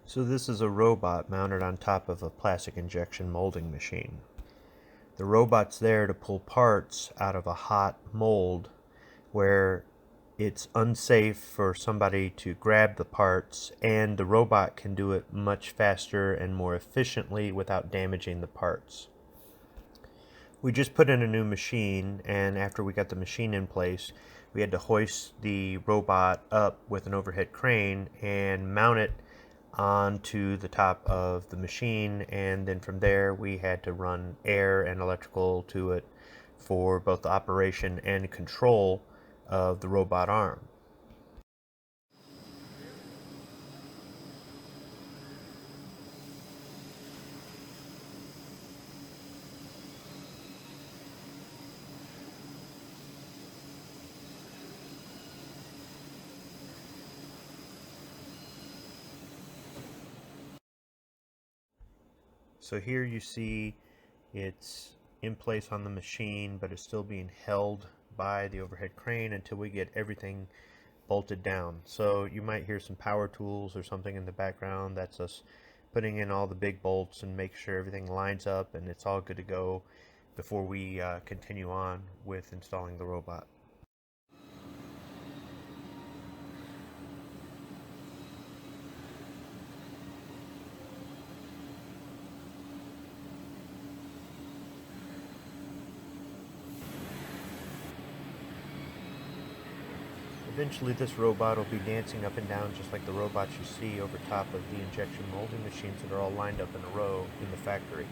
So this is a robot mounted on top of a plastic injection molding machine. The robot's there to pull parts out of a hot mold where it's unsafe for somebody to grab the parts, and the robot can do it much faster and more efficiently without damaging the parts. We just put in a new machine, and after we got the machine in place, we had to hoist the robot up with an overhead crane and mount it onto the top of the machine, and then from there we had to run air and electrical to it for both the operation and control of the robot arm. So here you see it's in place on the machine, but it's still being held by the overhead crane until we get everything bolted down. So you might hear some power tools or something in the background. That's us putting in all the big bolts and make sure everything lines up and it's all good to go before we continue on with installing the robot. Eventually this robot will be dancing up and down just like the robots you see over top of the injection molding machines that are all lined up in a row in the factory.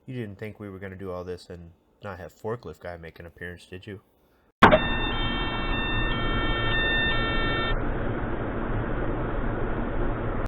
You didn't think we were going to do all this and not have Forklift Guy make an appearance, did you?